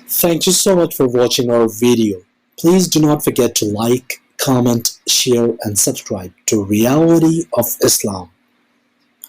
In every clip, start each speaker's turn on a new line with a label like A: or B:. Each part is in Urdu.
A: Thank you so much for watching our video. Please do not forget to like, comment, share and subscribe to Reality of Islam.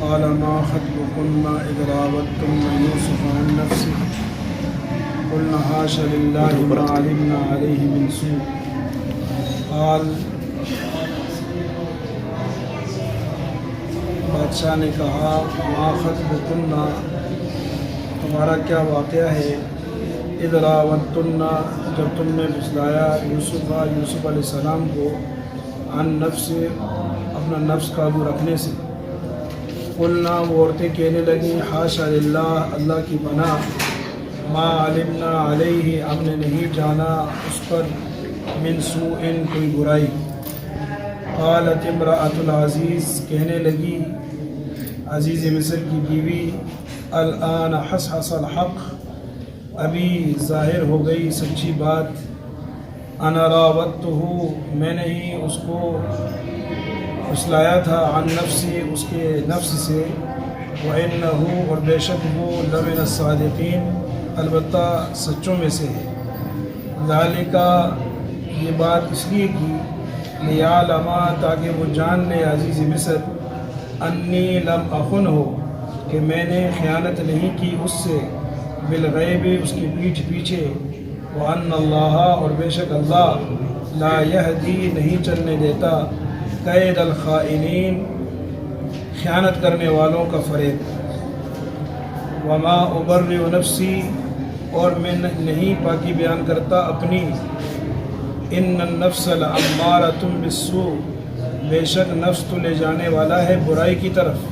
B: قال ما خطبكن إذ راوتن يوسف عن نفسه قلنا حاش لله ما علمنا عليه من سوء قال بادشاہ نے کہا ما خطبکن تمہارا کیا واقعہ ہے اذ راوتن جب تم نے پھسلایا یوسف علیہ السلام کو عن نفس اپنا نفس قابو رکھنے سے قلنا وہ عورتیں کہنے لگیں حاشا للہ اللہ کی پناہ ما علمنا علیہ ہم نے نہیں جانا اس پر من سوء کوئی برائی قالت امرأۃ العزیز کہنے لگی عزیز مصر کی بیوی الآن حصحص الحق ابھی ظاہر ہو گئی سچی بات انا راودتہ میں نے ہی اس کو پھسلایا تھا عن نفسی اس کے نفس سے وَإِنَّهُ اور بے شک وہ لمن الصادقین البتہ سچوں میں سے ہے ذالکہ یہ بات اس لیے کی لیعلم تاکہ وہ جان لے عزیز مصر انی لم اخن ہو کہ میں نے خیانت نہیں کی اس سے بالغیب اس کی پیٹھ پیچھے وَأَنَّ اللَّهَ اور بے شک اللہ لا یہدی نہیں چلنے دیتا قید الخائنین خیانت کرنے والوں کا فریب وما ابرئ نفسی اور میں نہیں پاکی بیان کرتا اپنی ان النفس لامارۃ بالسوء بے شک نفس تو لے جانے والا ہے برائی کی طرف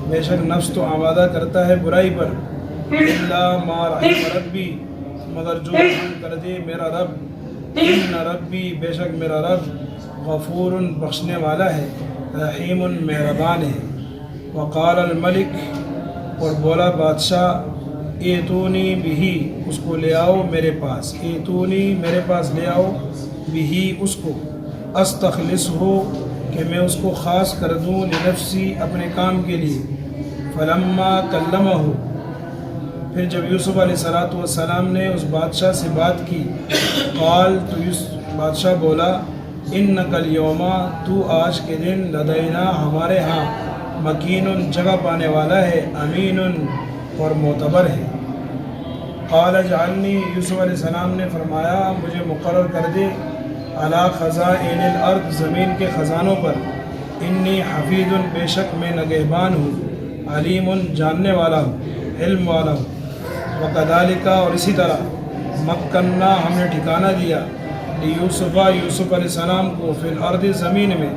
B: بے شک نفس تو آمادہ کرتا ہے برائی پر الا ما رحم ربی مگر جو رحم کر دے میرا رب ان ربی بے شک میرا رب غفور بخشنے والا ہے رحیم مہربان ہے وقال الملک اور بولا بادشاہ ایتونی بہی اس کو لے آؤ میرے پاس ایتونی میرے پاس لے آؤ بہی اس کو استخلص ہو کہ میں اس کو خاص کر دوں لنفسی اپنے کام کے لیے فلما کلمہ ہو پھر جب یوسف علیہ السلام نے اس بادشاہ سے بات کی قال تو بادشاہ بولا انک الیوم تو آج کے دن لدینا ہمارے ہاں مکین جگہ پانے والا ہے امین اور معتبر ہے قال اجعلنی یوسف علیہ السلام نے فرمایا مجھے مقرر کر دے علی خزائن الارض زمین کے خزانوں پر انی حفیظ بے شک میں نگہبان ہوں علیم جاننے والا ہوں علم والا ہوں وکذالک اور اسی طرح مکننا ہم نے ٹھکانہ دیا یوسف علیہ السلام کو فی الارض زمین میں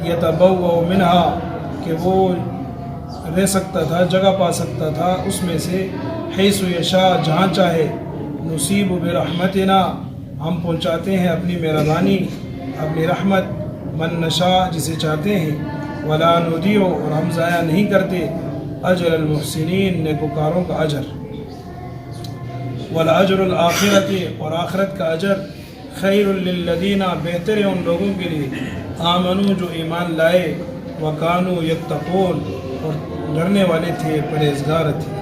B: یتبوأ منہا کہ وہ رہ سکتا تھا جگہ پا سکتا تھا اس میں سے حیث یشاء جہاں چاہے نصیب برحمتنا ہم پہنچاتے ہیں اپنی مہربانی اپنی رحمت من نشاء جسے چاہتے ہیں ولا نضیع اور ہم ضائع نہیں کرتے اجر المحسنین نیکوکاروں کا اجر والاجر الآخرۃ اور آخرت کا اجر خیر للذین بہتر ہے ان لوگوں کے لیے آمنو جو ایمان لائے وکانو یتقون اور ڈرنے والے تھے پرہیزگار تھے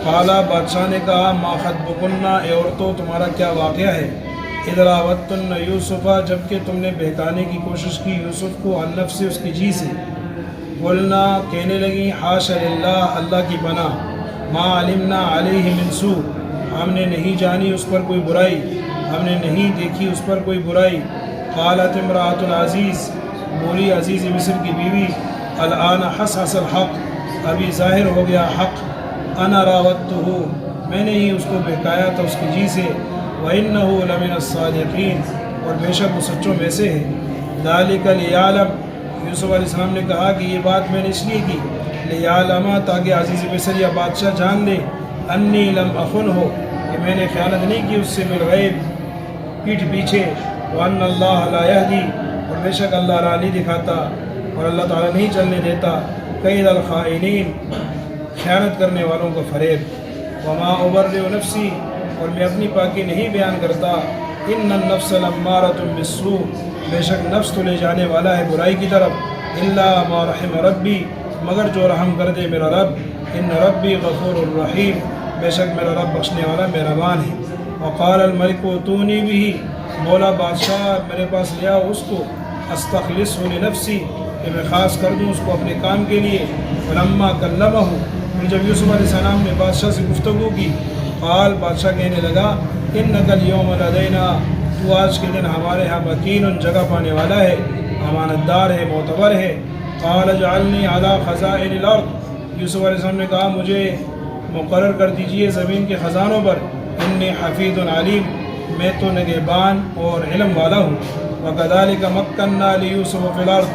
B: قالا بادشاہ نے کہا ما خطبکن اے عورتوں تمہارا کیا واقعہ ہے اذ راوتن یوسف جبکہ تم نے بہکانے کی کوشش کی یوسف کو عن نفس اس کی جی سے قلنا کہنے لگیں حاشا للہ اللہ کی پناہ ما علمنا علیہ من سوء ہم نے نہیں جانی اس پر کوئی برائی ہم نے نہیں دیکھی اس پر کوئی برائی قالت امرأۃ العزیز بولی عزیز مصر کی بیوی الآن حصحص الحق ابھی ظاہر ہو گیا حق انا راودتہ میں نے ہی اس کو بہکایا تھا اس کی جی سے وَإِنَّهُ لَمِنَ الصَّادِقِينَ اور بے شک وہ سچوں میں سے ہے ذَلِكَ لِيَعْلَمَ یوسف علیہ السلام نے کہا کہ یہ بات میں نے اس لیے کی لِيَعْلَمَ تاکہ عزیز مصر یا بادشاہ جان لے انی لم اخن ہو کہ میں نے خیانت نہیں کی اس سے بالغیب پیٹھ پیچھے وَأَنَّ اللَّهَ لَا يَهْدِي اور بے شک اللہ راہ نہیں دکھاتا اور اللہ تعالیٰ نہیں چلنے دیتا قید الخائنین خیانت کرنے والوں کا فریب وما ابرئ نفسی اور میں اپنی پاکی نہیں بیان کرتا۔ ان النفس لامارۃ بالسوء، بے شک نفس تو لے جانے والا ہے برائی کی طرف، الا ما رحم ربی، مگر جو رحم کر دے میرا رب، ان ربی غفور الرحیم، بے شک میرا رب بخشنے والا مہربان ہے۔ وقال الملک اتونی بھی، بولا بادشاہ میرے پاس لے آؤ اس کو، استخلصہ لنفسی، کہ میں خاص کر دوں اس کو اپنے کام کے لیے۔ فلما کلمہ، پھر جب یوسف علیہ السلام نے بادشاہ سے گفتگو کی، قال، بادشاہ کہنے لگا، انک اليوم لدینا، تو آج کے دن ہمارے ہاں مکین، جگہ پانے والا ہے، امانت دار ہے، معتبر ہے۔ قال اجعلنی علی خزائن الارض، یوسف علیہ السلام نے کہا مجھے مقرر کر دیجئے زمین کے خزانوں پر، انی حفیظ علیم، میں تو نگہبان اور علم والا ہوں۔ وکذالک مکننا لیوسف فی الارض،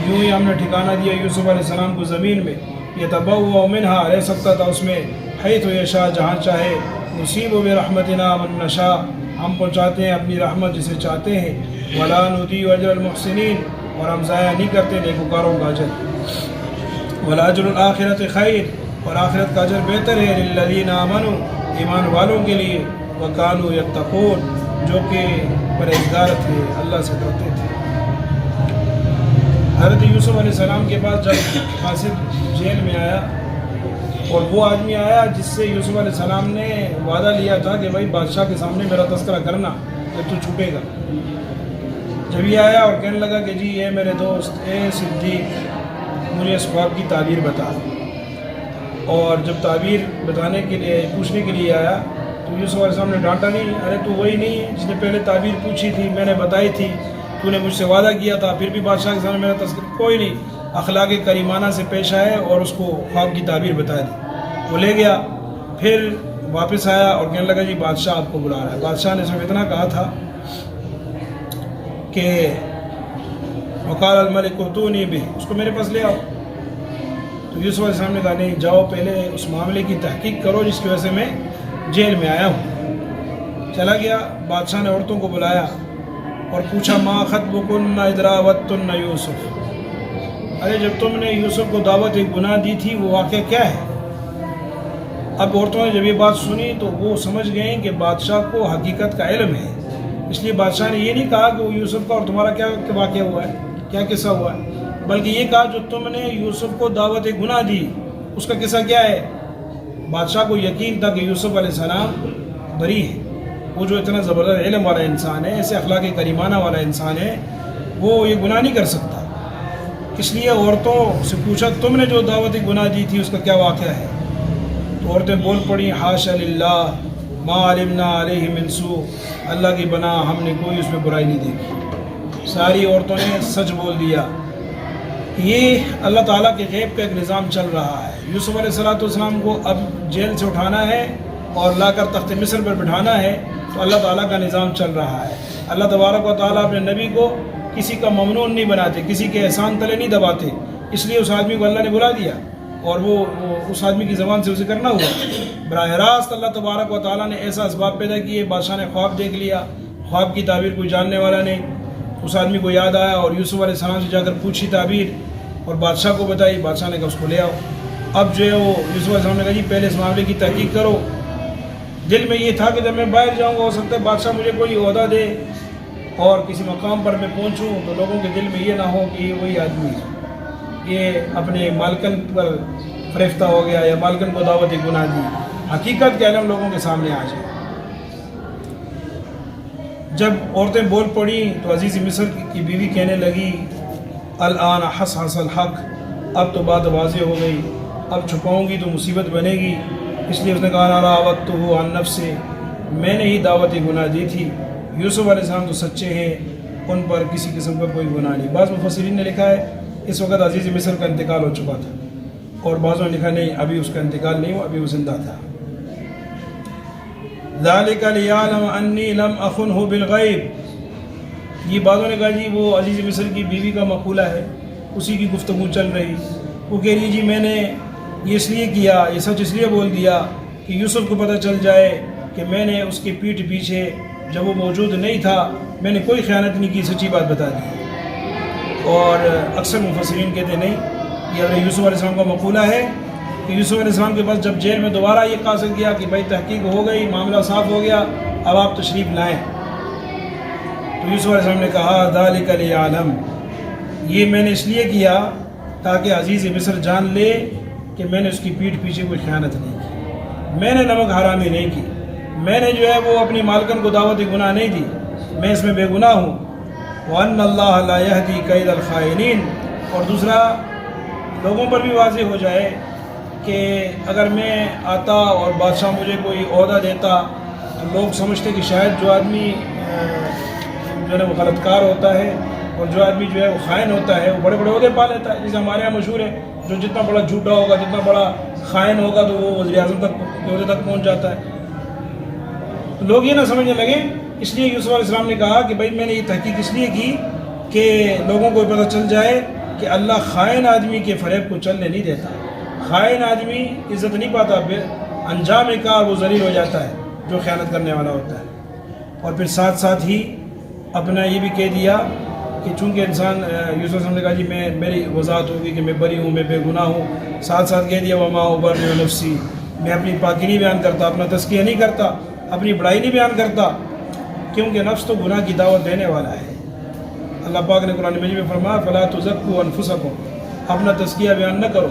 B: یوں ہی ہم نے ٹھکانہ دیا یوسف علیہ السلام کو زمین میں، یتبوأ منہا، رہ سکتا تھا اس میں، حیث یشاء، جہاں چاہے، نصیب برحمتنا من نشاء، ہم پہنچاتے ہیں اپنی رحمت جسے چاہتے ہیں، ولا نضیع اجر المحسنین، اور ہم ضائع نہیں کرتے نیکوکاروں کا اجر، ولاجر الآخرۃ خیر، اور آخرت کا اجر بہتر ہے، للذین آمنوا، ایمان والوں کے لیے، وکانوا یتقون، جو کہ پرہیزگار تھے، اللہ سے ڈرتے تھے۔ حضرت یوسف علیہ السلام کے پاس جب قاصد جیل میں آیا، اور وہ آدمی آیا جس سے یوسف علیہ السلام نے وعدہ لیا تھا کہ بھائی بادشاہ کے سامنے میرا تذکرہ کرنا کہ تو چھپے گا، جب یہ آیا اور کہنے لگا کہ جی اے میرے دوست، اے صدیق، مجھے اس خواب کی تعبیر بتا، اور جب تعبیر بتانے کے لیے پوچھنے کے لیے آیا تو یوسف علیہ السلام نے ڈانٹا نہیں، ارے تو وہی نہیں ہے جس نے پہلے تعبیر پوچھی تھی، میں نے بتائی تھی، تو نے مجھ سے وعدہ کیا تھا، پھر بھی بادشاہ کے سامنے میرا تذکرہ کوئی نہیں۔ اخلاق کریمانہ سے پیش آئے اور اس کو خواب کی تعبیر بتا دی، وہ لے گیا، پھر واپس آیا اور کہنے لگا جی بادشاہ آپ کو بلا رہا ہے۔ بادشاہ نے صرف اتنا کہا تھا کہ وقال الملک اتونی بھی، اس کو میرے پاس لے آؤ۔ تو یوسف علیہ السلام نے کہا نہیں، جاؤ پہلے اس معاملے کی تحقیق کرو جس کی وجہ سے میں جیل میں آیا ہوں۔ چلا گیا، بادشاہ نے عورتوں کو بلایا اور پوچھا ما خطبکن اذ راوتن یوسف، ارے جب تم نے یوسف کو دعوت گناہ دی تھی وہ واقعہ کیا ہے؟ اب عورتوں نے جب یہ بات سنی تو وہ سمجھ گئیں کہ بادشاہ کو حقیقت کا علم ہے، اس لیے بادشاہ نے یہ نہیں کہا کہ وہ یوسف کا اور تمہارا کیا واقعہ ہوا ہے، کیا قصہ ہوا ہے، بلکہ یہ کہا جو تم نے یوسف کو دعوت گناہ دی اس کا قصہ کیا ہے۔ بادشاہ کو یقین تھا کہ یوسف علیہ السلام بری ہے، وہ جو اتنا زبردست علم والا انسان ہے، ایسے اخلاق کریمانہ والا انسان ہے، وہ یہ گناہ نہیں کر سکتا۔ اس لیے عورتوں سے پوچھا تم نے جو دعوت گناہ دی تھی اس کا کیا واقعہ ہے؟ تو عورتیں بول پڑیں حاشا للہ ما علمنا علیہ من سوء، اللہ کی بنا ہم نے کوئی اس میں برائی نہیں دیکھی۔ ساری عورتوں نے سچ بول دیا۔ یہ اللہ تعالیٰ کے غیب کا ایک نظام چل رہا ہے۔ یوسف علیہ السلام کو اب جیل سے اٹھانا ہے اور لا کر تخت مصر پر بٹھانا ہے، تو اللہ تعالیٰ کا نظام چل رہا ہے۔ اللہ تبارک و تعالیٰ اپنے نبی کو کسی کا ممنون نہیں بناتے، کسی کے احسان تلے نہیں دباتے، اس لیے اس آدمی کو اللہ نے بلا دیا اور وہ اس آدمی کی زبان سے اسے کرنا ہوا۔ براہ راست اللہ تبارک و تعالیٰ نے ایسا اسباب پیدا کیے، بادشاہ نے خواب دیکھ لیا، خواب کی تعبیر کوئی جاننے والا نہیں، اس آدمی کو یاد آیا اور یوسف علیہ السلام سے جا کر پوچھی تعبیر اور بادشاہ کو بتائی، بادشاہ نے کہا اس کو لے آؤ۔ اب جو ہے وہ یوسف علیہ السلام نے کہا جی پہلے اس معاملے کی تحقیق کرو۔ دل میں یہ تھا کہ جب میں باہر جاؤں گا ہو سکتا ہے بادشاہ مجھے کوئی عہدہ دے اور کسی مقام پر میں پہنچوں تو لوگوں کے دل میں یہ نہ ہو کہ یہ وہی آدمی ہے، یہ اپنے مالکن پر فریفتہ ہو گیا یا مالکن کو دعوت گناہ دی، حقیقت کا علم لوگوں کے سامنے آ جائے۔ جب عورتیں بول پڑیں تو عزیز مصر کی بیوی کہنے لگی الآن حصحص الحق، اب تو بات واضح ہو گئی، اب چھپاؤں گی تو مصیبت بنے گی، اس لیے اس نے کہا انا راودتہ عن نفسہ، میں نے ہی دعوت گناہ دی تھی۔ یوسف علیہ السلام تو سچے ہیں، ان پر کسی قسم کا کوئی گناہ نہیں۔ بعض مفسرین نے لکھا ہے اس وقت عزیز مصر کا انتقال ہو چکا تھا، اور بعضوں نے لکھا نہیں ابھی اس کا انتقال نہیں ہوا، ابھی وہ زندہ تھا۔ ذالک لیعلم انی لم اخنہ بالغیب، یہ بعضوں نے کہا جی وہ عزیز مصر کی بیوی کا مقولہ ہے، اسی کی گفتگو چل رہی، وہ کہہ رہی جی میں نے یہ اس لیے کیا، یہ سچ اس لیے بول دیا کہ یوسف کو پتہ چل جائے کہ میں نے اس کی پیٹھ پیچھے جب وہ موجود نہیں تھا میں نے کوئی خیانت نہیں کی، سچی بات بتا دی۔ اور اکثر مفسرین کہتے نہیں، یہ اگر یوسف علیہ السلام کا مقولہ ہے کہ یوسف علیہ السلام کے پاس جب جیل میں دوبارہ یہ قاصد کیا کہ بھائی تحقیق ہو گئی، معاملہ صاف ہو گیا، اب آپ تشریف لائیں، تو یوسف علیہ السلام نے کہا ذالک لیعلم، یہ میں نے اس لیے کیا تاکہ عزیز مصر جان لے کہ میں نے اس کی پیٹھ پیچھے کوئی خیانت نہیں کی، میں نے نمک حرامی نہیں کی، میں نے جو ہے وہ اپنی مالکن کو دعوت گناہ نہیں دی، میں اس میں بے گناہ ہوں۔ وَأَنَّ اللَّهَ لَا يَهْدِي كَيْدَ الْخَائِنِينَ، اور دوسرا لوگوں پر بھی واضح ہو جائے کہ اگر میں آتا اور بادشاہ مجھے کوئی عہدہ دیتا تو لوگ سمجھتے کہ شاید جو آدمی جو ہے وہ غلط کار ہوتا ہے اور جو آدمی جو ہے وہ خائن ہوتا ہے وہ بڑے بڑے عہدے پا لیتا ہے، جیسے ہمارے یہاں مشہور ہے جو جتنا بڑا جھوٹا ہوگا، جتنا بڑا خائن ہوگا تو وہ وزیر اعظم تک کے عہدے تک پہنچ جاتا ہے۔ لوگ یہ نہ سمجھنے لگے، اس لیے یوسف علیہ السلام نے کہا کہ بھائی میں نے یہ تحقیق اس لیے کی کہ لوگوں کو پتہ چل جائے کہ اللہ خائن آدمی کے فریب کو چلنے نہیں دیتا، خائن آدمی عزت نہیں پاتا، انجام کار وہ ذلیل ہو جاتا ہے جو خیانت کرنے والا ہوتا ہے۔ اور پھر ساتھ ساتھ ہی اپنا یہ بھی کہہ دیا کہ چونکہ انسان یوسف علیہ السلام نے کہا جی میری وضاحت ہوگی کہ میں بری ہوں، میں بے گناہ ہوں، ساتھ ساتھ کہہ دیا وما ابرئ نفسی، میں اپنی پاکی نہیں بیان کرتا، اپنا تزکیہ نہیں کرتا، اپنی بڑائی نہیں بیان کرتا، کیونکہ نفس تو گناہ کی دعوت دینے والا ہے۔ اللہ پاک نے قرآن مجید میں فرمایا فلا تزکوا انفسکم، اپنا تزکیہ بیان نہ کرو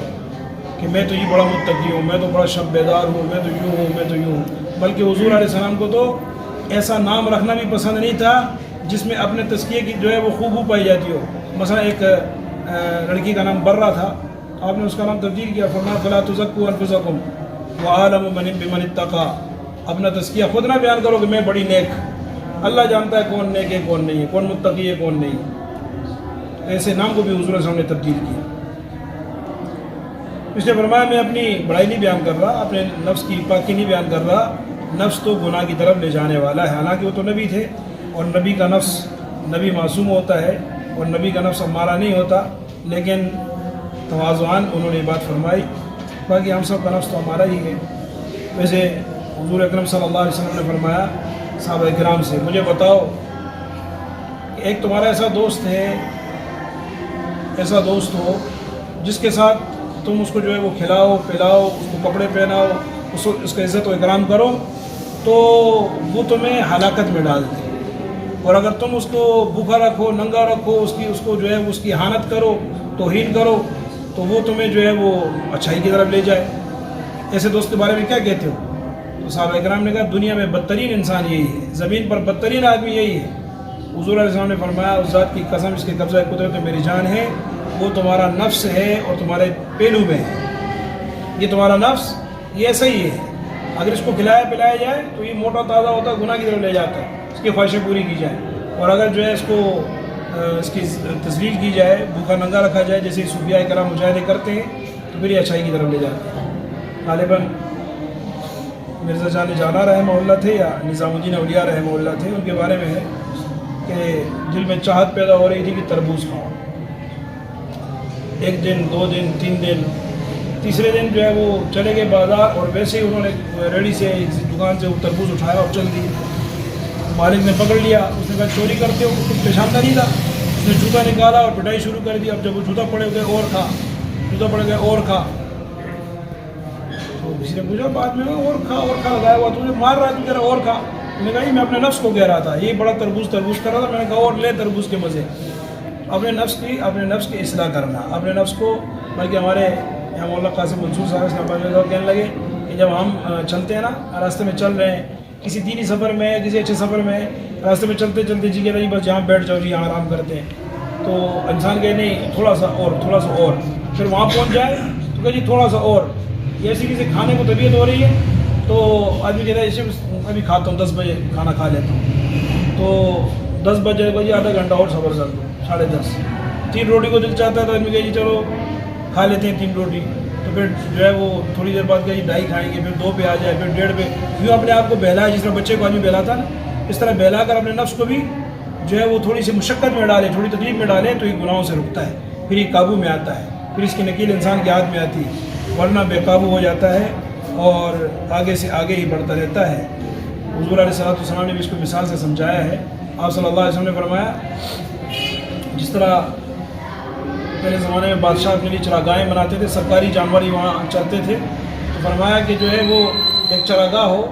B: کہ میں تو یہ بڑا متقی ہوں، میں تو بڑا شب بیدار ہوں، میں تو یوں ہوں، میں تو یوں ہوں، بلکہ حضور علیہ السلام کو تو ایسا نام رکھنا بھی پسند نہیں تھا جس میں اپنے تزکیے کی جو ہے وہ خوبو پائی جاتی ہو۔ مثلا ایک لڑکی کا نام برہ تھا، آپ نے اس کا نام تبدیل کیا، فرمایا فلا تزکوا انفسکم وعالم بمن اتقى، اپنا تزکیہ خود نہ بیان کرو کہ میں بڑی نیک، اللہ جانتا ہے کون نیک ہے کون نہیں ہے، کون متقی ہے کون نہیں۔ ایسے نام کو بھی حضور علیہ السلام نے تبدیل کیا۔ اس نے فرمایا میں اپنی بڑائی نہیں بیان کر رہا، اپنے نفس کی پاکی نہیں بیان کر رہا، نفس تو گناہ کی طرف لے جانے والا ہے، حالانکہ وہ تو نبی تھے اور نبی کا نفس نبی معصوم ہوتا ہے اور نبی کا نفس ہمارا نہیں ہوتا، لیکن تواضعاً انہوں نے بات فرمائی، باقی ہم سب کا نفس تو ہمارا ہی ہے۔ ویسے حضور اکرم صلی اللہ علیہ وسلم نے فرمایا صحابہ کرام سے مجھے بتاؤ کہ ایک تمہارا ایسا دوست ہے، ایسا دوست ہو جس کے ساتھ تم اس کو جو ہے وہ کھلاؤ پلاؤ، اس کو کپڑے پہناؤ، اس کا عزت و اکرام کرو تو وہ تمہیں ہلاکت میں ڈال دے، اور اگر تم اس کو بھوکا رکھو، ننگا رکھو، اس کو جو ہے اس کی اہانت کرو، توہین کرو تو وہ تمہیں جو ہے وہ اچھائی کی طرف لے جائے۔ ایسے دوست کے بارے میں کیا کہتے ہو؟ تو صحابہ کرام نے کہا دنیا میں بدترین انسان یہی ہے، زمین پر بدترین آدمی یہی ہے۔ حضور علیہ السلام نے فرمایا اس ذات کی قسم اس کے قبضہ قدرت میں میری جان ہے، وہ تمہارا نفس ہے اور تمہارے پہلو میں ہے، یہ تمہارا نفس یہ ایسا ہی ہے، اگر اس کو کھلایا پلایا جائے تو یہ موٹا تازہ ہوتا ہے، گناہ کی طرف لے جاتا ہے، اس کی خواہشیں پوری کی جائیں، اور اگر جو ہے اس کو اس کی تذلیل کی جائے، بھوکا ننگا رکھا جائے جیسے صوفیاء کرام مجاہدے کرتے ہیں تو پھر یہ اچھائی کی طرف لے جاتے ہیں۔ غالباً مرزا جان جانا رحمہ اللہ تھے یا نظام الدین اولیاء رحمہ اللہ تھے، ان کے بارے میں ہے کہ دل میں چاہت پیدا ہو رہی تھی کہ تربوز کھاؤ، ایک دن 2 دن 3 دن، تیسرے دن جو ہے وہ چلے گئے بازار اور ویسے ہی انہوں نے ریڑھی سے دکان سے وہ تربوز اٹھایا اور چل دیے۔ مالک نے پکڑ لیا، اس نے کہا چوری کرتے ہو، کچھ پیشاندہ نہیں تھا، اس نے جوتا نکالا اور پٹائی شروع کر دی۔ اب جب وہ جوتا پڑے گئے اور کھا، جوتا پڑ گیا اور کھا، تو کسی نے پوچھا بعد میں اور کھا لگایا ہوا تجھے مار رہا ہے تو کہہ رہا اور کھا۔ میں نے کہا میں اپنے نفس کو کہہ رہا تھا، یہ بڑا تربوز کر رہا تھا، میں نے کہا اور لے تربوز کے مزے۔ اپنے نفس کی اصلاح کرنا، اپنے نفس کو، بلکہ ہمارے یہاں مولانا قاسم منصور صاحب کہنے لگے کہ جب ہم چلتے ہیں نا، راستے میں چل رہے ہیں کسی دینی سفر میں، کسی اچھے سفر میں، راستے میں چلتے چلتے جی کہ نہیں بس یہاں بیٹھ جاؤ جی یہاں آرام کرتے ہیں، تو انسان کہے نہیں تھوڑا سا اور، پھر وہاں پہنچ جائے تو کہ جی تھوڑا سا اور، ایسی کسی کھانے کو طبیعت ہو رہی ہے تو آدمی کہتا ہے اسے ابھی کھاتا ہوں 10 بجے کھانا کھا لیتا ہوں، تو 10 بجے کو جی آدھا گھنٹہ اور صبر کر دو، 10:30، 3 روٹی کو دل چاہتا ہے تو آدمی کہے جی چلو کھا لیتے ہیں 3 روٹی، تو پھر جو ہے وہ تھوڑی دیر بعد کہیں 2.5 کھائیں گے، پھر 2 پہ آ جائے، پھر 1.5 پہ، یوں اپنے آپ کو بہلائے جس طرح بچے کو آدمی بہلاتا نا، اس طرح بہلا کر اپنے نفس کو بھی جو ہے وہ تھوڑی سی مشقت میں ڈالے، تھوڑی تکلیف میں ڈالے تو یہ گناہوں سے رکتا ہے، پھر یہ قابو میں آتا ہے، پھر اس کی نکیل انسان کے ہاتھ میں آتی ہے، ورنہ بے قابو ہو جاتا ہے اور آگے سے آگے ہی بڑھتا رہتا ہے۔ حضور علیہ السلام نے بھی اس کو مثال سے سمجھایا ہے۔ آپ صلی اللہ علیہ وسلم نے فرمایا جس طرح پہلے زمانے میں بادشاہ اپنے لیے چراگاہیں بناتے تھے، سرکاری جانور ہی وہاں چرتے تھے، تو فرمایا کہ جو ہے وہ ایک چراگاہ ہو،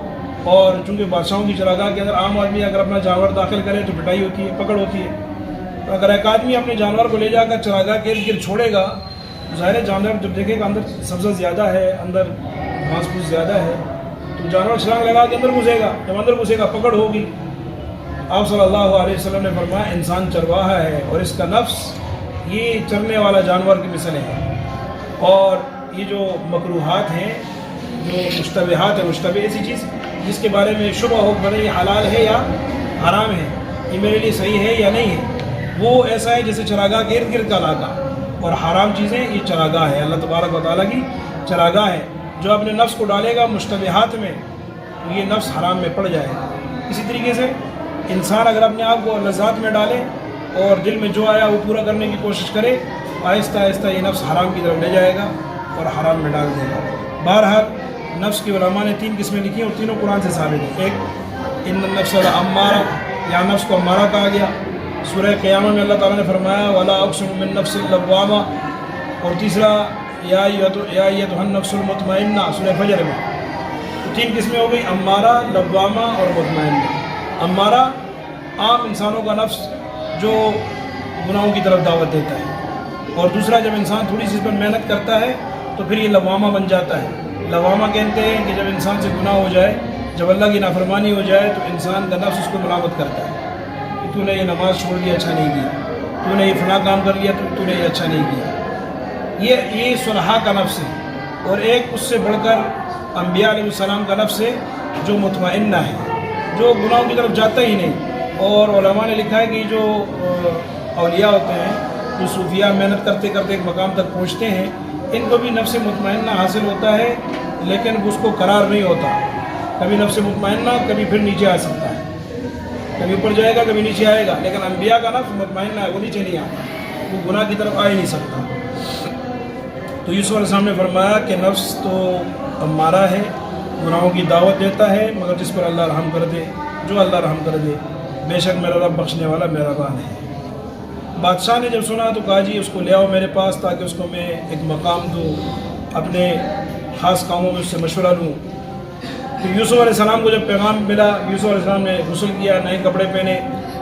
B: اور چونکہ بادشاہوں کی چراگاہ کے اندر عام آدمی اگر اپنا جانور داخل کرے تو پٹائی ہوتی ہے، پکڑ ہوتی ہے، تو اگر ایک آدمی اپنے جانور کو لے جا کر چراگاہ کے ارد گرد چھوڑے گا، ظاہر جانور جب دیکھے گا اندر سبزہ زیادہ ہے، اندر گھاس پھوس زیادہ ہے، تو جانور چھلانگ لگا کے اندر گھسے گا، جب اندر گھسے گا پکڑ ہوگی۔ آپ صلی اللہ علیہ وسلم نے فرمایا انسان چرواہا ہے اور اس کا نفس یہ چرنے والا جانور کی مثل ہے، اور یہ جو مکروہات ہیں، جو مشتبہات ہیں، مشتبہ ایسی چیز جس کے بارے میں شبہ ہو بنے یہ حلال ہے یا حرام ہے، یہ میرے لیے صحیح ہے یا نہیں ہے، وہ ایسا ہے جیسے چراگاہ کے ارد گرد کا علاقہ، اور حرام چیزیں یہ چراگاہ ہے، اللہ تبارک و تعالیٰ کی چراگاہ ہے۔ جو اپنے نفس کو ڈالے گا مشتبہات میں تو یہ نفس حرام میں پڑ جائے گا۔ اسی طریقے سے انسان اگر اپنے آپ کو لذات میں ڈالے اور دل میں جو آیا وہ پورا کرنے کی کوشش کرے، آہستہ آہستہ یہ نفس حرام کی طرف لے جائے گا اور حرام میں ڈال دے گا۔ بہرحال نفس کی علماء نے 3 قسمیں لکھی ہیں اور تینوں قرآن سے ثابت ہیں۔ ایک ان النفس لامارہ، یا نفس کو امارہ کہا گیا، سورہ قیامہ میں اللہ تعالیٰ نے فرمایا ولا اقسم بالنفس اللوامہ، اور تیسرا یا ایتھا النفس المطمئنہ سورہ فجر میں۔ تو 3 قسمیں ہو گئی، امارہ، لوامہ اور مطمئنہ۔ امارہ عام انسانوں کا نفس جو گناہوں کی طرف دعوت دیتا ہے، اور دوسرا جب انسان تھوڑی سی اس پر محنت کرتا ہے تو پھر یہ لوامہ بن جاتا ہے۔ لوامہ کہتے ہیں کہ جب انسان سے گناہ ہو جائے، جب اللہ کی نافرمانی ہو جائے تو انسان کا نفس اس کو ملامت کرتا ہے کہ تو نے یہ نماز چھوڑ دی، اچھا نہیں کیا، تو نے یہ فلاں کام کر لیا تو نے یہ اچھا نہیں کیا۔ یہ صلحاء کا نفس ہے، اور ایک اس سے بڑھ کر انبیاء علیہ السلام کا نفس ہے جو مطمئنہ ہے، جو گناہوں کی طرف جاتا ہی نہیں۔ اور علماء نے لکھا ہے کہ جو اولیاء ہوتے ہیں، جو صوفیاء محنت کرتے کرتے ایک مقام تک پہنچتے ہیں، ان کو بھی نفس مطمئنہ حاصل ہوتا ہے، لیکن اس کو قرار نہیں ہوتا، کبھی نفس مطمئنہ کبھی پھر نیچے آ سکتا ہے، کبھی اوپر جائے گا کبھی نیچے آئے گا، لیکن انبیاء کا نفس مطمئنہ ہے، وہ نیچے نہیں آتا، وہ گناہ کی طرف آ ہی نہیں سکتا۔ تو یوسف علیہ السلام نے فرمایا کہ نفس تو امارہ ہے، گناہوں کی دعوت دیتا ہے، مگر جس پر اللہ رحم کر دے، جو اللہ رحم کر دے، بے شک میرا رب بخشنے والا مہربان ہے۔ بادشاہ نے جب سنا تو کہا جی اس کو لے آؤ میرے پاس تاکہ اس کو میں ایک مقام دوں، اپنے خاص کاموں میں اس سے مشورہ لوں۔ تو یوسف علیہ السلام کو جب پیغام ملا، یوسف علیہ السلام نے غسل کیا، نئے کپڑے پہنے،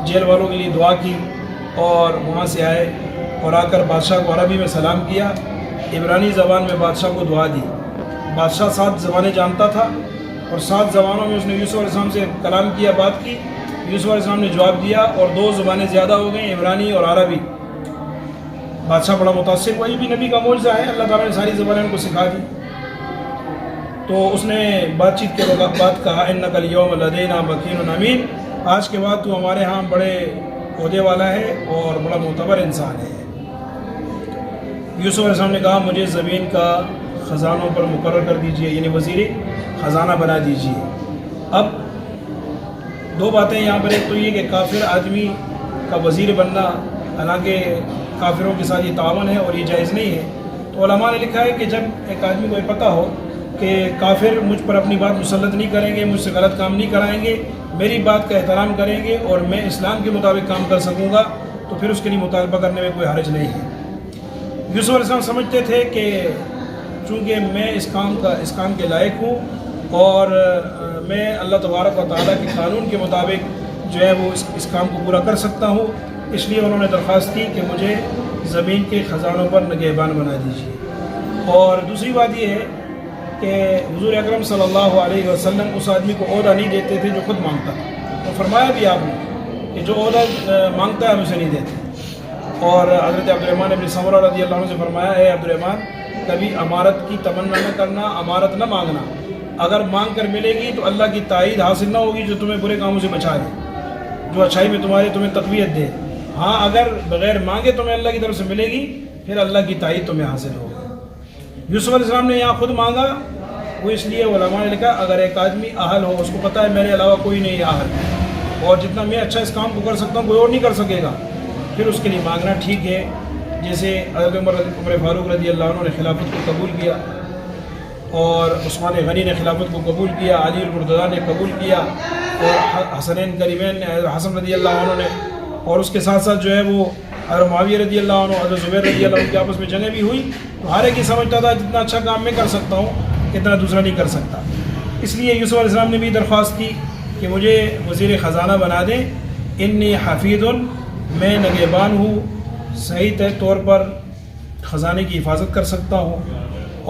B: جیل والوں کے لیے دعا کی، اور وہاں سے آئے اور آ کر بادشاہ کو عربی میں سلام کیا، عبرانی زبان میں بادشاہ کو دعا دی۔ بادشاہ 7 زبانیں جانتا تھا، اور 7 زبانوں میں اس نے یوسف علیہ السلام سے کلام کیا، بات کی، یوسف علیہ السلام نے جواب دیا، اور 2 زبانیں زیادہ ہو گئیں، عبرانی اور عربی۔ بادشاہ بڑا متاثر ہوا، یہ بھی نبی کا معجزہ ہے، اللہ تعالیٰ نے ساری زبانیں ان کو سکھا دی۔ تو اس نے بات چیت کے بعد کہا انک الیوم لدینا مکین امین، آج کے بعد تو ہمارے ہاں بڑے عہدے والا ہے اور بڑا معتبر انسان ہے۔ یوسف علیہ السلام نے کہا مجھے زمین کا خزانوں پر مقرر کر دیجئے، یعنی وزیر خزانہ بنا دیجئے۔ اب 2 باتیں یہاں پر، ایک تو یہ کہ کافر آدمی کا وزیر بننا، حالانکہ کافروں کے ساتھ یہ تعاون ہے اور یہ جائز نہیں ہے۔ تو علماء نے لکھا ہے کہ جب ایک آدمی کو یہ پتہ ہو کہ کافر مجھ پر اپنی بات مسلط نہیں کریں گے، مجھ سے غلط کام نہیں کرائیں گے، میری بات کا احترام کریں گے اور میں اسلام کے مطابق کام کر سکوں گا، تو پھر اس کے لیے مطالبہ کرنے میں کوئی حرج نہیں ہے۔ یوسف علیہ السلام سمجھتے تھے کہ چونکہ میں اس کام کے لائق ہوں اور میں اللہ تبارک و تعالیٰ کے قانون کے مطابق جو ہے وہ اس کام کو پورا کر سکتا ہوں، اس لیے انہوں نے درخواست کی کہ مجھے زمین کے خزانوں پر نگہبان بنا دیجیے۔ اور دوسری بات یہ ہے کہ حضور اکرم صلی اللہ علیہ وسلم اس آدمی کو عہدہ نہیں دیتے تھے جو خود مانگتا تھا، تو فرمایا بھی آپ نے کہ جو عہدہ مانگتا ہے ہم اسے نہیں دیتے۔ اور حضرت عبدالرحمن ابن سمرہ رضی اللہ عنہ سے فرمایا اے عبدالرحمن، کبھی امارت کی تمنا نہ کرنا، امارت نہ مانگنا، اگر مانگ کر ملے گی تو اللہ کی تائید حاصل نہ ہوگی جو تمہیں برے کاموں سے بچا دے، جو اچھائی میں تمہیں تقویت دے۔ ہاں اگر بغیر مانگے تمہیں اللہ کی طرف سے ملے گی، پھر اللہ کی تائید تمہیں حاصل ہوگی۔ یوسف علیہ السلام نے یہاں خود مانگا، وہ اس لیے علماء نے لکھا اگر ایک آدمی اہل ہو، اس کو پتہ ہے میرے علاوہ کوئی نہیں ہے اہل، اور جتنا میں اچھا اس کام کو کر سکتا ہوں کوئی اور نہیں کر سکے گا، پھر اس کے لیے مانگنا ٹھیک ہے۔ جیسے حضرت عمر فاروق رضی اللہ عنہ نے خلافت کو قبول کیا، اور عثمان غنی نے خلافت کو قبول کیا، علی المرتضیٰ نے قبول کیا، اور حسنین کریمین نے حسن رضی اللہ عنہ نے، اور اس کے ساتھ ساتھ جو ہے وہ اور معاویہ رضی اللہ عنہ اور زبیر رضی اللہ عنہ کے آپس میں جنگیں بھی ہوئی تو ہر ایک یہ سمجھتا تھا جتنا اچھا کام میں کر سکتا ہوں اتنا دوسرا نہیں کر سکتا. اس لیے یوسف علیہ السلام نے بھی درخواست کی کہ مجھے وزیر خزانہ بنا دیں. انی حفیظ، میں نگہبان ہوں، صحیح طور پر خزانے کی حفاظت کر سکتا ہوں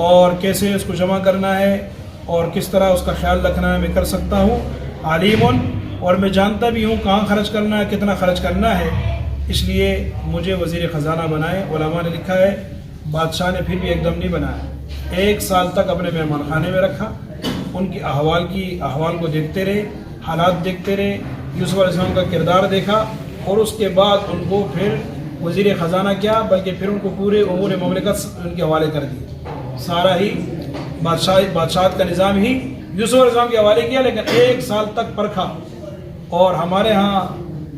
B: اور کیسے اس کو جمع کرنا ہے اور کس طرح اس کا خیال رکھنا ہے میں کر سکتا ہوں. علیم، اور میں جانتا بھی ہوں کہاں خرچ کرنا ہے کتنا خرچ کرنا ہے، اس لیے مجھے وزیر خزانہ بنائے. علماء نے لکھا ہے بادشاہ نے پھر بھی ایک دم نہیں بنایا، 1 سال تک اپنے مہمان خانے میں رکھا، ان کی احوال کو دیکھتے رہے، حالات دیکھتے رہے، یوسف علیہ السلام کا کردار دیکھا اور اس کے بعد ان کو پھر وزیر خزانہ کیا بلکہ پھر ان کو پورے امور مملکت ان کے حوالے کر دیے. سارا ہی بادشاہت کا نظام ہی یوسف علیہ السلام کے حوالے کیا، لیکن 1 سال تک پرکھا. اور ہمارے ہاں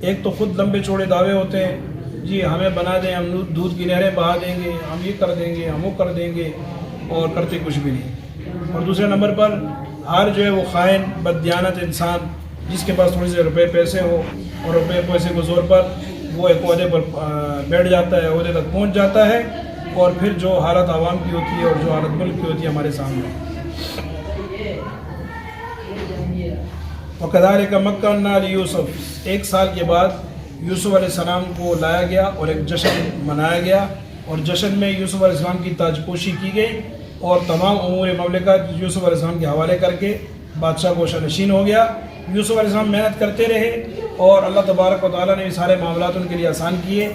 B: ایک تو خود لمبے چوڑے دعوے ہوتے ہیں، جی ہمیں بنا دیں، ہم دودھ کی نہریں بہا دیں گے، ہم یہ کر دیں گے، ہم وہ کر دیں گے، اور کرتے کچھ بھی نہیں. اور دوسرے نمبر پر ہر جو ہے وہ خائن بددیانت انسان جس کے پاس تھوڑے سے روپے پیسے ہو اور روپے پیسے کے زور پر وہ ایک عہدے پر بیٹھ جاتا ہے، عہدے تک پہنچ جاتا ہے، اور پھر جو حالت عوام کی ہوتی ہے اور جو حالت ملک کی ہوتی ہے ہمارے سامنے. وَكَذَلِكَ مَكَّنَّا لِيُوسُفَ، 1 سال کے بعد یوسف علیہ السلام کو لایا گیا اور ایک جشن منایا گیا، اور جشن میں یوسف علیہ السلام کی تاج پوشی کی گئی اور تمام امور مملکت یوسف علیہ السلام کے حوالے کر کے بادشاہ گوشہ نشین ہو گیا. یوسف علیہ السلام محنت کرتے رہے اور اللہ تبارک و تعالیٰ نے بھی سارے معاملات ان کے لیے آسان کیے.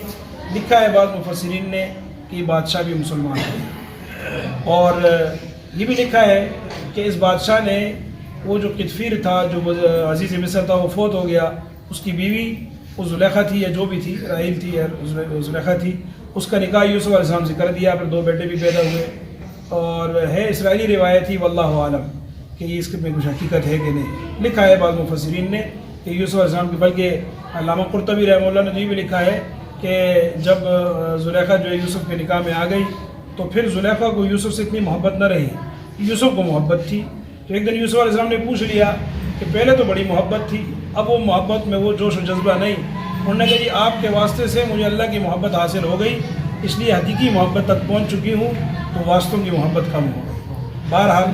B: لکھا ہے بعض مفسرین نے کہ بادشاہ بھی مسلمان تھے، اور یہ بھی لکھا ہے کہ اس بادشاہ نے وہ جو قطفیر تھا جو عزیز مصر تھا وہ فوت ہو گیا، اس کی بیوی وہ زلیخا تھی یا جو بھی تھی، راحیل تھی یا زلیخا تھی، اس کا نکاح یوسف علیہ السلام سے کر دیا. پھر 2 بیٹے بھی پیدا ہوئے، اور ہے اسرائیلی روایت ہی واللہ عالم کہ یہ اس میں کچھ حقیقت ہے کہ نہیں. لکھا ہے بعض مفسرین نے کہ یوسف علیہ السلام کی، بلکہ علامہ قرطبی رحمہ اللہ نے یہ بھی لکھا ہے کہ جب زلیخا جو ہے یوسف کے نکاح میں آ گئی تو پھر زلیخا کو یوسف سے اتنی محبت نہ رہی، یوسف کو محبت تھی. تو ایک دن یوسف علیہ السلام نے پوچھ لیا کہ پہلے تو بڑی محبت تھی، اب وہ محبت میں وہ جوش و جذبہ نہیں. انہوں نے کہا جی آپ کے واسطے سے مجھے اللہ کی محبت حاصل ہو گئی، اس لیے حقیقی محبت تک پہنچ چکی ہوں تو واسطوں کی محبت کم ہو گئی. بہرحال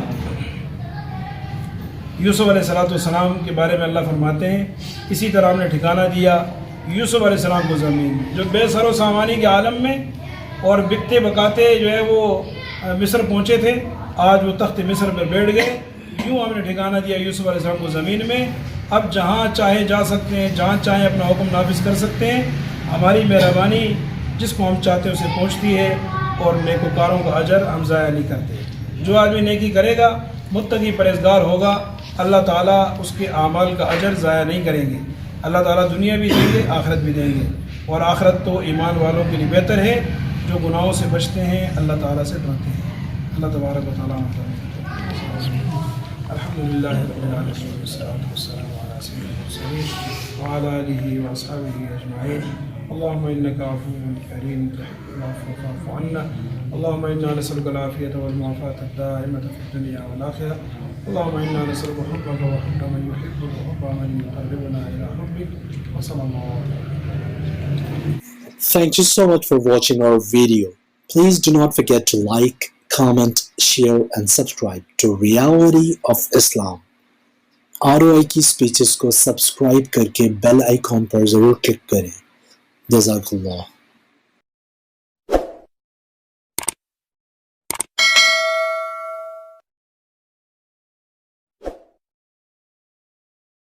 B: یوسف علیہ السلام کے بارے میں اللہ فرماتے ہیں اسی طرح ہم نے ٹھکانہ دیا یوسف علیہ السلام کو زمین جو بے سر و سامانی کے عالم میں اور بکتے بکاتے جو ہے وہ مصر پہنچے تھے، آج وہ تخت مصر پہ بیٹھ گئے. یوں ہم نے ٹھکانہ دیا یوسف علیہ السلام کو زمین میں، اب جہاں چاہیں جا سکتے ہیں، جہاں چاہیں اپنا حکم نافذ کر سکتے ہیں. ہماری مہربانی جس کو ہم چاہتے ہیں اسے پہنچتی ہے، اور نیکوکاروں کا اجر ہم ضائع نہیں کرتے. جو آدمی نیکی کرے گا، متقی پرہیزگار ہوگا، اللہ تعالیٰ اس کے اعمال کا اجر ضائع نہیں کریں گے. اللہ تعالیٰ دنیا بھی دیں گے، آخرت بھی دیں گے، اور آخرت تو ایمان والوں کے لیے بہتر ہے جو گناہوں سے بچتے ہیں، اللہ تعالیٰ سے ڈرتے ہیں. اللہ تبارک و تعالیٰ الحمدللہ رب العالمین والصلاة والسلام علی سیدنا المرسلین وعلی آلہ واصحابہ اجمعین. اللهم انك عفو كريم تحب العفو فاعف عنا. اللهم انا نسألك العافية والمعافاة الدائمة في الدنيا والآخرة. اللهم انا نسألك حبك وحب من يحبك وحب من يقربنا إلى حبك. وصلى الله عليه وسلم.
A: Thank you so much for watching our video. Please do not forget to like, comment, share and subscribe to Reality of Islam. ROI کی سپیچز کو سبسکرائب کر کے بیل آئیکن پر ضرور کلک کریں. جزاک اللہ.